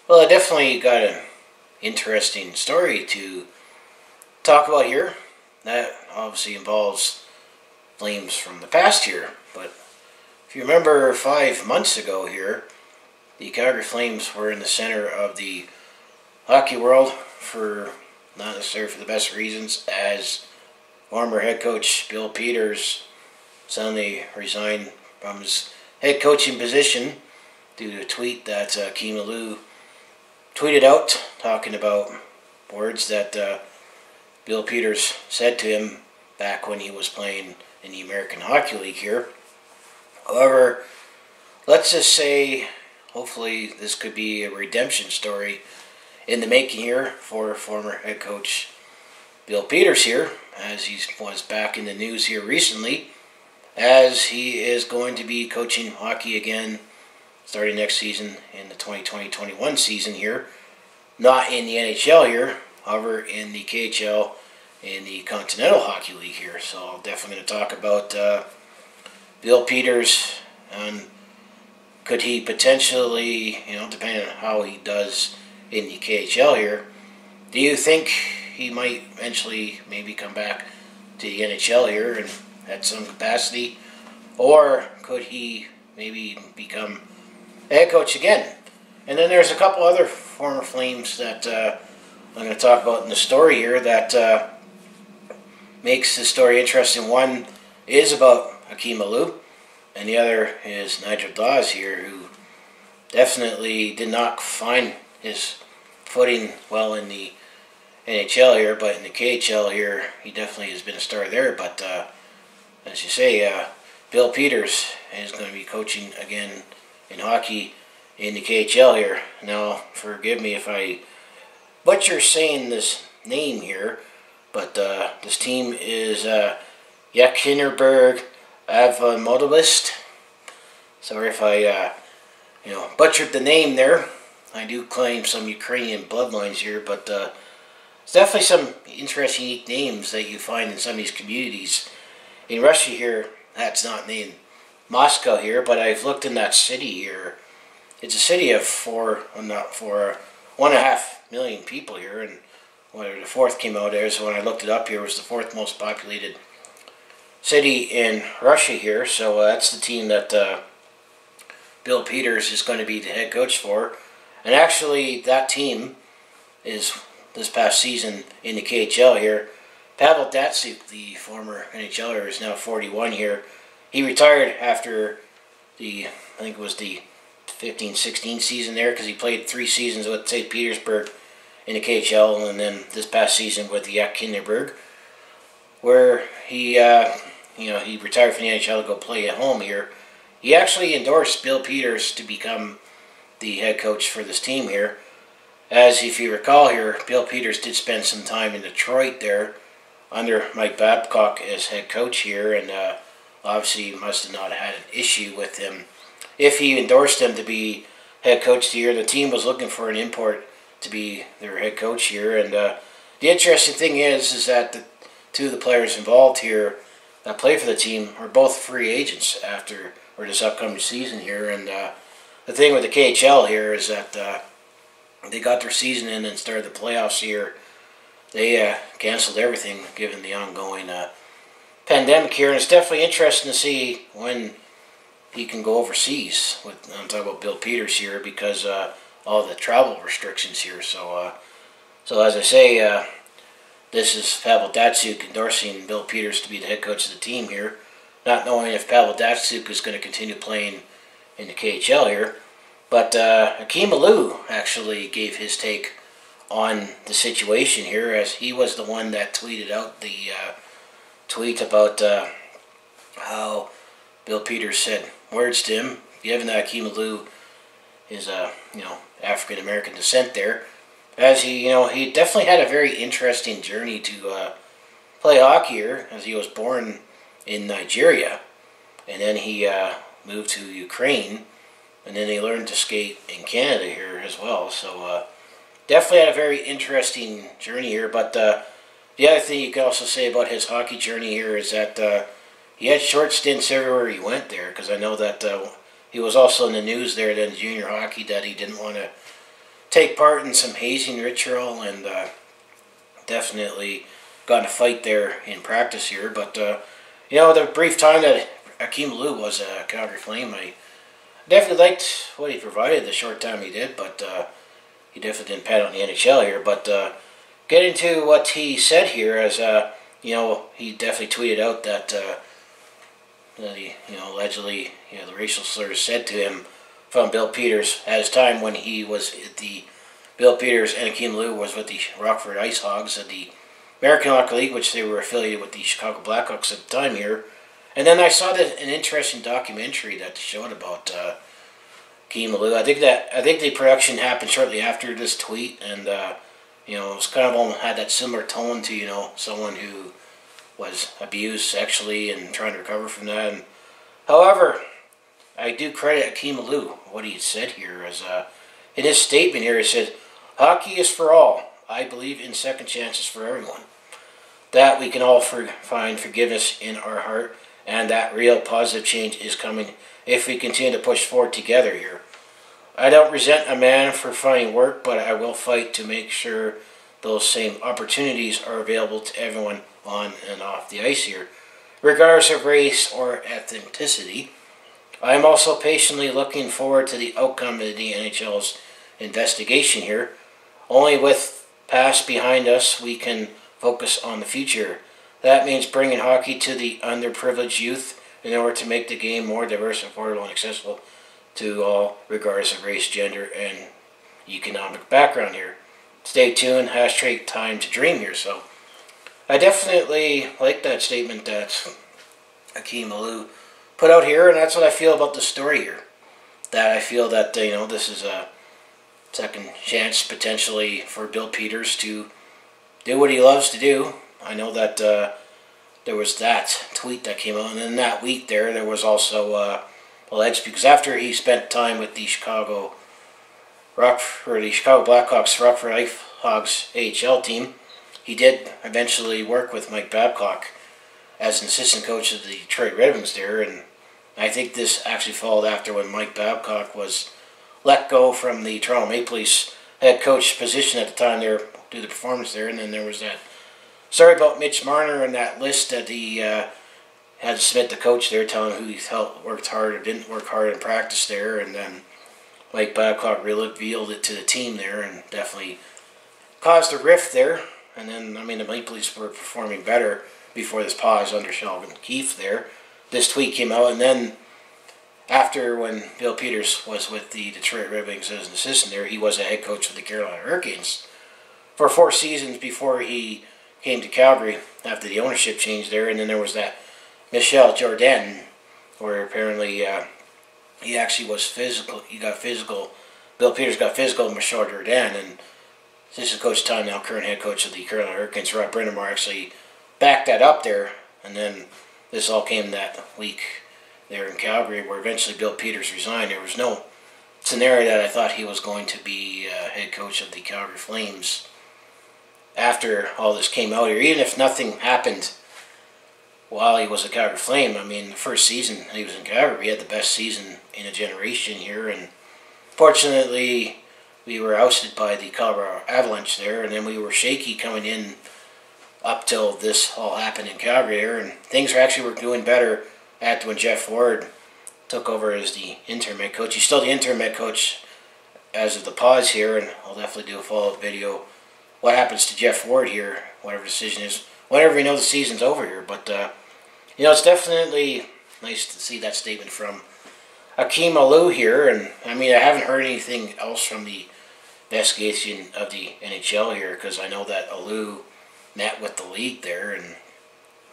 Well, I definitely got an interesting story to talk about here. That obviously involves Flames from the past here. But if you remember 5 months ago here, the Calgary Flames were in the center of the hockey world for not necessarily for the best reasons, as former head coach Bill Peters suddenly resigned from his head coaching position due to a tweet that Akim Aliu tweeted out talking about words that Bill Peters said to him back when he was playing in the American Hockey League here. However, let's just say hopefully this could be a redemption story in the making here for former head coach Bill Peters here, as he was back in the news here recently, as he is going to be coaching hockey again starting next season in the 2020-21 season here. Not in the NHL here, however in the KHL in the Kontinental Hockey League here. So I'm definitely going to talk about Bill Peters and could he potentially, depending on how he does in the KHL here, do you think he might eventually maybe come back to the NHL here and at some capacity? Or could he maybe become head coach again? And then there's a couple other former Flames that I'm going to talk about in the story here that makes the story interesting. One is about Akim Aliu, and the other is Nigel Dawes here, who definitely did not find his footing well in the NHL here, but in the KHL here, he definitely has been a star there. But as you say, Bill Peters is going to be coaching again in hockey in the KHL here. Now, forgive me if I butcher saying this name here, but this team is Yekaterinburg Avtomobilist. Sorry if I butchered the name there. I do claim some Ukrainian bloodlines here, but there's definitely some interesting unique names that you find in some of these communities. In Russia here, that's not named Moscow here, but I've looked in that city here. It's a city of 1.5 million people here, and whether the fourth came out there, so when I looked it up here, it was the fourth most populated city in Russia here. So that's the team that Bill Peters is going to be the head coach for. And actually, that team is this past season in the KHL here. Pavel Datsyuk, the former NHLer, is now 41 here. He retired after I think it was the 15-16 season there, because he played 3 seasons with St. Petersburg in the KHL, and then this past season with the Yekaterinburg, where he he retired from the NHL to go play at home here. He actually endorsed Bill Peters to become the head coach for this team here. As if you recall here, Bill Peters did spend some time in Detroit there under Mike Babcock as head coach here, and obviously must have not had an issue with him. If he endorsed him to be head coach here, the team was looking for an import to be their head coach here. And the interesting thing is that the two of the players involved here that play for the team are both free agents after this upcoming season here. And the thing with the KHL here is that they got their season in and started the playoffs here. They canceled everything given the ongoing pandemic here, and it's definitely interesting to see when he can go overseas. I'm talking about Bill Peters here, because all the travel restrictions here. So as I say, this is Pavel Datsyuk endorsing Bill Peters to be the head coach of the team here, not knowing if Pavel Datsyuk is going to continue playing in the KHL here. But Akim Aliu actually gave his take on the situation here, as he was the one that tweeted out the tweet about how Bill Peters said words to him, given that Akim Aliu is African American descent there, as he definitely had a very interesting journey to play hockey here, as he was born in Nigeria, and then he moved to Ukraine, and then he learned to skate in Canada here as well. So definitely had a very interesting journey here. But the other thing you could also say about his hockey journey here is that he had short stints everywhere he went there, because I know that he was also in the news there in junior hockey that he didn't want to take part in some hazing ritual, and definitely got in a fight there in practice here. But the brief time that Akim Aliu was a Calgary Flame, I definitely liked what he provided the short time he did, but he definitely didn't pan out in the NHL here. But getting to what he said here, as he definitely tweeted out that allegedly the racial slurs said to him from Bill Peters at his time when he was at the Bill Peters and Akim Aliu was with the Rockford Ice Hogs of the American Hockey League, which they were affiliated with the Chicago Blackhawks at the time here. And then I saw an interesting documentary that showed about Akim Aliu. I think the production happened shortly after this tweet, and it was kind of almost had that similar tone to someone who was abused sexually and trying to recover from that. And, however, I do credit Akim Aliu what he said here as in his statement here. He said, "Hockey is for all. I believe in second chances for everyone. That we can all find forgiveness in our heart, and that real positive change is coming if we continue to push forward together here. I don't resent a man for finding work, but I will fight to make sure those same opportunities are available to everyone on and off the ice here, regardless of race or ethnicity. I am also patiently looking forward to the outcome of the NHL's investigation here. Only with past behind us we can focus on the future. That means bringing hockey to the underprivileged youth in order to make the game more diverse, affordable, and accessible to all, regardless of race, gender, and economic background here. Stay tuned, hashtag time to dream here." So I definitely like that statement that Akim Aliu put out here, and that's what I feel about the story here. That I feel that this is a second chance potentially for Bill Peters to do what he loves to do. I know that there was that tweet that came out, and then that week there was also alleged, because after he spent time with the Chicago Blackhawks Rockford Ice Hogs AHL team, he did eventually work with Mike Babcock as an assistant coach of the Detroit Red Wings there, and I think this actually followed after when Mike Babcock was let go from the Toronto Maple Leafs head coach position at the time there due to the performance there. And then there was that story about Mitch Marner and that list that he had to submit the coach there, telling who he felt worked hard or didn't work hard in practice there. And then Mike Babcock revealed it to the team there and definitely caused a rift there. And then, the Maple Leafs were performing better before this pause under Sheldon Keefe there. This tweet came out, and then after, when Bill Peters was with the Detroit Red Wings as an assistant there, he was a head coach for the Carolina Hurricanes for 4 seasons before he came to Calgary after the ownership change there. And then there was that Michel Jourdain, where apparently he actually was physical. He got physical. Bill Peters got physical with Michel Jourdain, and this is Coach Tom, now current head coach of the Carolina Hurricanes, Rob Brindamore, actually backed that up there. And then this all came that week there in Calgary, where eventually Bill Peters resigned. There was no scenario that I thought he was going to be head coach of the Calgary Flames after all this came out here, even if nothing happened while he was a Calgary Flame. The first season he was in Calgary, he had the best season in a generation here, and fortunately we were ousted by the Colorado Avalanche there, and then we were shaky coming in up till this all happened in Calgary there, and things were doing better after when Jeff Ward took over as the interim head coach. He's still the interim head coach as of the pause here, and I'll definitely do a follow-up video what happens to Jeff Ward here, whatever decision is, whenever we know the season's over here. But it's definitely nice to see that statement from Akim Aliu here, and I haven't heard anything else from the investigation of the NHL here, because I know that Aliu met with the league there, and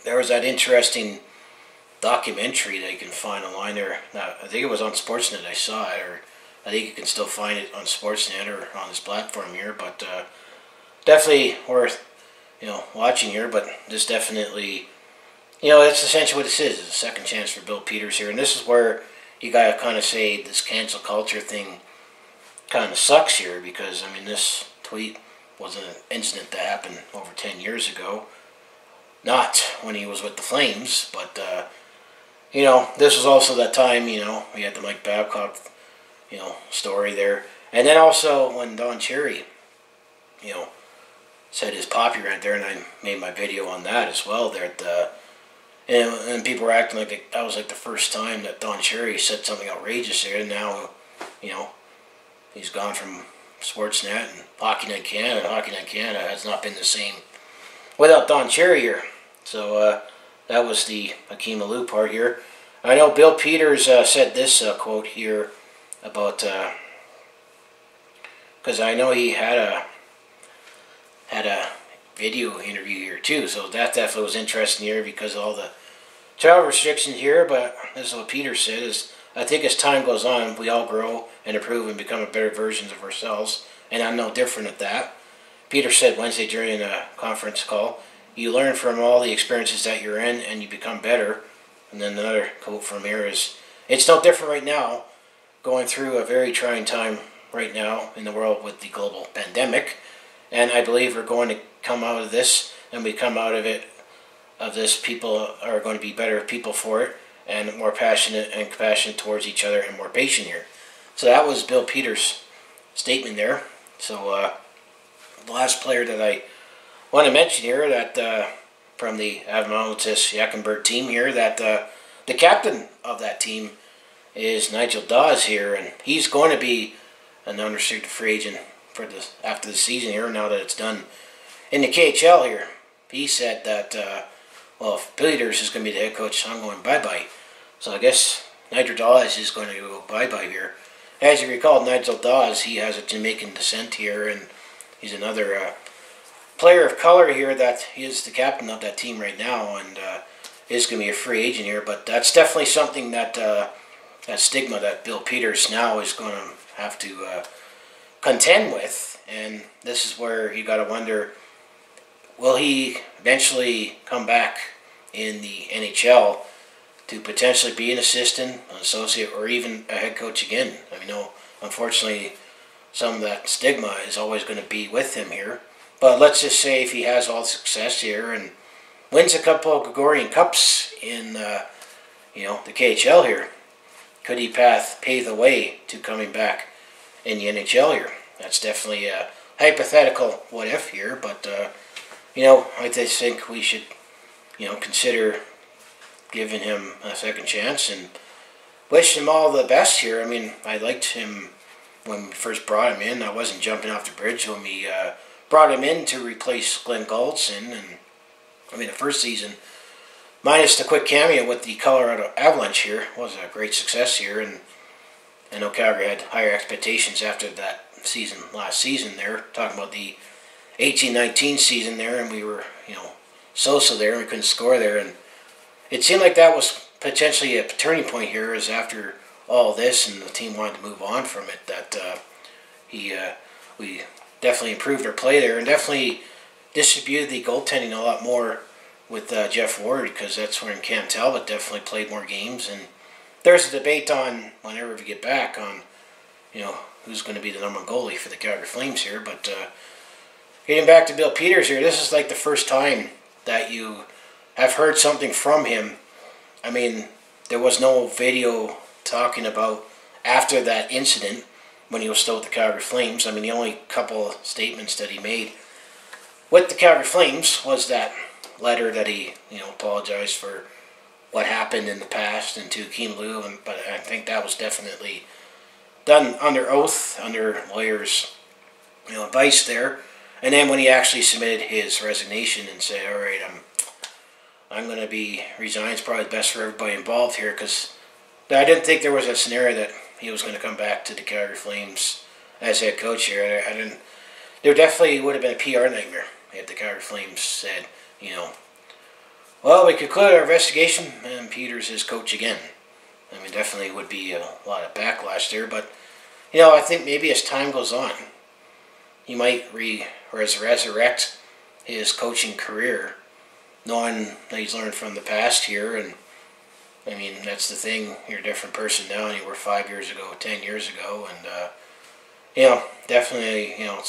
there was that interesting documentary that you can find online there. Now, I think it was on Sportsnet I saw it, or I think you can still find it on Sportsnet or on this platform here, but definitely worth watching here. But this definitely, that's essentially what this is. It's a second chance for Bill Peters here, and this is where you gotta kind of say this cancel culture thing kind of sucks here, because this tweet was an incident that happened over 10 years ago, not when he was with the Flames, but this was also that time, we had the Mike Babcock, story there, And then also when Don Cherry, you know, said his poppy rant there, and I made my video on that as well there at the, and people were acting like that was like the first time that Don Cherry said something outrageous there, and now, you know, he's gone from Sportsnet and Hockey Night Canada. Hockey Night Canada has not been the same without Don Cherry here. So that was the Akim Aliu part here. I know Bill Peters said this quote here about, because I know he had a video interview here too, so that definitely was interesting here because of all the travel restrictions here. But this is what Peters said, is I think as time goes on, we all grow and improve and become a better versions of ourselves, and I'm no different at that. Peter said Wednesday during a conference call, you learn from all the experiences that you're in and you become better. And then another quote from here is, it's no different right now, going through a very trying time right now in the world with the global pandemic. And I believe we're going to come out of this, and we come out of this, people are going to be better people for it, and more passionate and compassionate towards each other, and more patient here. So that was Bill Peters' statement there. So the last player that I want to mention here, that from the Avtomobilist Yekaterinburg team here, that the captain of that team is Nigel Dawes here, and he's going to be an unrestricted free agent for after the season here, now that it's done in the KHL here. He said that, well, if Peters is going to be the head coach, I'm going bye-bye. So I guess Nigel Dawes is going to go bye-bye here. As you recall, Nigel Dawes, he has a Jamaican descent here, and he's another player of color here that he is the captain of that team right now, and is going to be a free agent here. But that's definitely something that, that stigma that Bill Peters now is going to have to contend with. And this is where you got to wonder, will he eventually come back in the NHL to potentially be an assistant, an associate, or even a head coach again? I mean, no, unfortunately, some of that stigma is always going to be with him here. But let's just say if he has all the success here and wins a couple of Gregorian Cups in, you know, the KHL here, could he pave the way to coming back in the NHL here? That's definitely a hypothetical what if here, but you know, I just think we should, you know, consider giving him a second chance and wish him all the best here. I mean, I liked him when we first brought him in. I wasn't jumping off the bridge when we brought him in to replace Glenn Goldson, and I mean, the first season, minus the quick cameo with the Colorado Avalanche here, was a great success here, and I know Calgary had higher expectations after that season, last season there, talking about the 18-19 season there, and we were, you know, so-so there, and we couldn't score there, and it seemed like that was potentially a turning point here, as after all this, and the team wanted to move on from it, that we definitely improved our play there, and definitely distributed the goaltending a lot more with Jeff Ward, because that's when Cam Talbot definitely played more games. And there's a debate on, whenever we get back, on, you know, who's going to be the number one goalie for the Calgary Flames here. But getting back to Bill Peters here, this is like the first time that you have heard something from him. I mean, there was no video talking about after that incident when he was still with the Calgary Flames. I mean, the only couple of statements that he made with the Calgary Flames was that letter that he, you know, apologized for what happened in the past and to Akim Aliu, but I think that was definitely done under oath, under lawyers, you know, advice there. And then when he actually submitted his resignation and said, all right, I'm going to be resigned, it's probably best for everybody involved here, because I didn't think there was a scenario that he was going to come back to the Calgary Flames as head coach here. I didn't. There definitely would have been a PR nightmare if the Calgary Flames said, you know, well, we concluded our investigation and Peters is coach again. I mean, definitely would be a lot of backlash there, but, you know, I think maybe as time goes on, he might resurrect his coaching career, knowing that he's learned from the past here. And I mean, that's the thing, you're a different person now than you were 5 years ago, 10 years ago, and, you know, definitely, you know,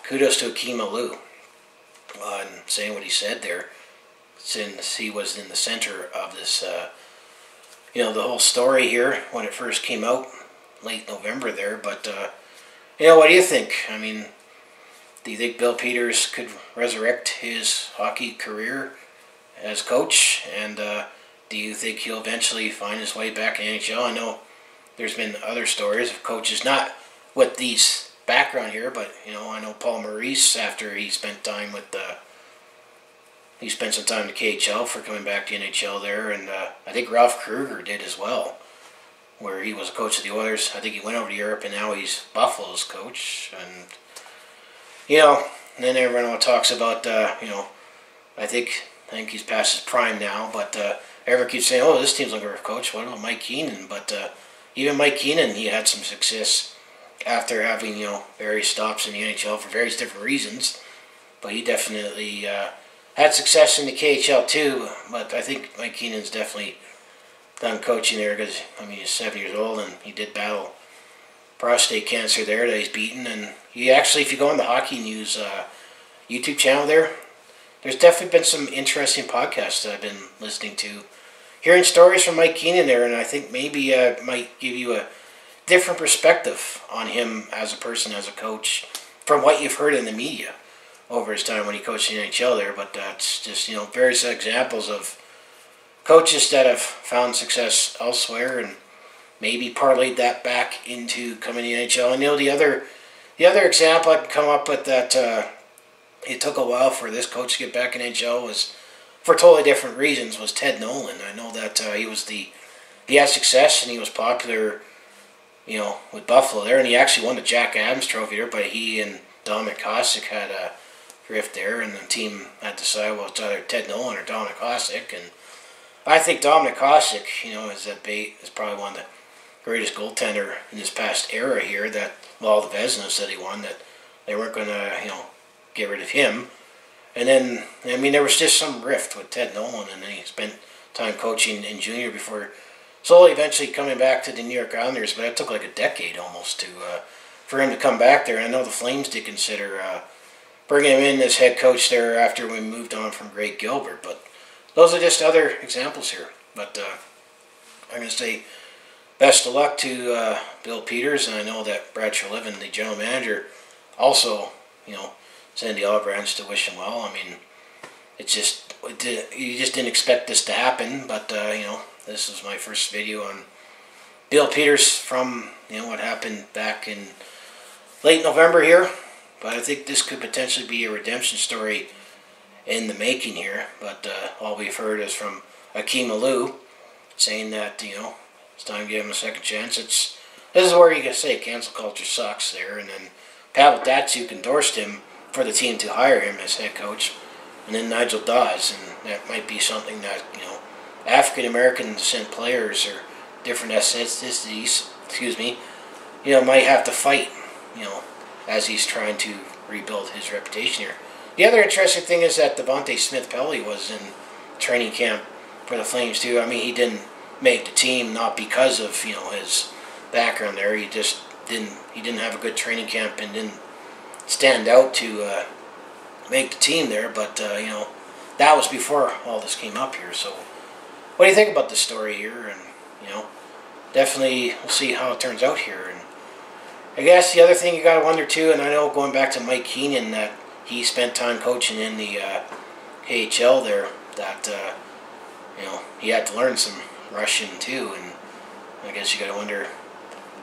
kudos to Akim Aliu on saying what he said there, since he was in the center of this, you know, the whole story here when it first came out, late November there. But, what do you think? I mean, do you think Bill Peters could resurrect his hockey career as coach? And do you think he'll eventually find his way back in NHL? I know there's been other stories of coaches, not with these background here, but I know Paul Maurice, after he spent time with he spent some time in the KHL for coming back to NHL there, and I think Ralph Kruger did as well, where he was a coach of the Oilers. I think he went over to Europe, and now he's Buffalo's coach. And and then everyone talks about I think he's past his prime now, but everyone keeps saying, oh, this team's looking for a coach. What about Mike Keenan? But even Mike Keenan, he had some success after having various stops in the NHL for various different reasons. But he definitely had success in the KHL too. But I think Mike Keenan's definitely done coaching there because he's 7 years old, and he did battle prostate cancer there that he's beaten. And he actually, if you go on the Hockey News YouTube channel there's definitely been some interesting podcasts that I've been listening to, hearing stories from Mike Keenan there, and I think maybe might give you a different perspective on him as a person, as a coach, from what you've heard in the media over his time when he coached in the NHL there. But that's just various examples of coaches that have found success elsewhere and maybe parlayed that back into coming to the NHL. And the other example I can come up with that it took a while for this coach to get back in NHL was, for totally different reasons, was Ted Nolan. I know that he had success and he was popular, with Buffalo there, and he actually won the Jack Adams Trophy there. But he and Dominic Hasek had a rift there, and the team had to decide, well, it's either Ted Nolan or Dominic Hasek. And I think Dominic Hasek, is probably one of the greatest goaltender in this past era here. That all the Vezinas that he won, that they weren't going to get rid of him. And then there was just some rift with Ted Nolan, and then he spent time coaching in junior before slowly eventually coming back to the New York Islanders. But it took like a decade almost for him to come back there. And I know the Flames did consider bringing him in as head coach there after we moved on from Greg Gilbert. But those are just other examples here. But I'm going to say best of luck to Bill Peters, and I know that Brad Treliving, the general manager, also send the olive branch to wish him well. You just didn't expect this to happen, but this is my first video on Bill Peters from what happened back in late November here. But I think this could potentially be a redemption story in the making here. But all we've heard is from Akim Aliu saying that it's time to give him a second chance. This is where you can say cancel culture sucks there. And then Pavel Datsyuk endorsed him for the team to hire him as head coach, and then Nigel Dawes, and that might be something that African American descent players or different ethnicities, might have to fight, as he's trying to rebuild his reputation here. The other interesting thing is that Devontae Smith-Pelly was in training camp for the Flames too. He didn't make the team not because of his background there. He just didn't have a good training camp and didn't stand out to make the team there. But that was before all this came up here. So what do you think about this story here? And definitely we'll see how it turns out here. And I guess the other thing you got to wonder too, and I know going back to Mike Keenan, that he spent time coaching in the KHL there, that he had to learn some Russian too. And I guess you got to wonder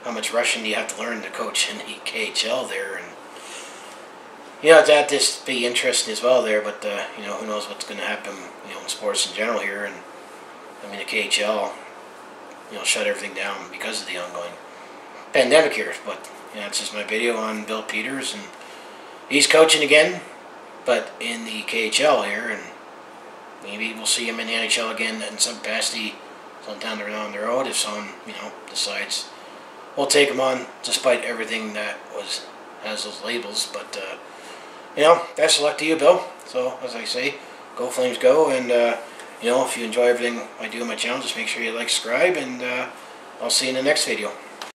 how much Russian do you have to learn to coach in the KHL there. And that'd just be interesting as well there. But who knows what's going to happen in sports in general here. And the KHL shut everything down because of the ongoing pandemic here. But it's just my video on Bill Peters, and he's coaching again, but in the KHL here, and maybe we'll see him in the NHL again in some capacity sometime down the road if someone decides we'll take him on, despite everything that has those labels. But best of luck to you, Bill. So as I say, go Flames, go. And if you enjoy everything I do on my channel, just make sure you like, subscribe, and I'll see you in the next video.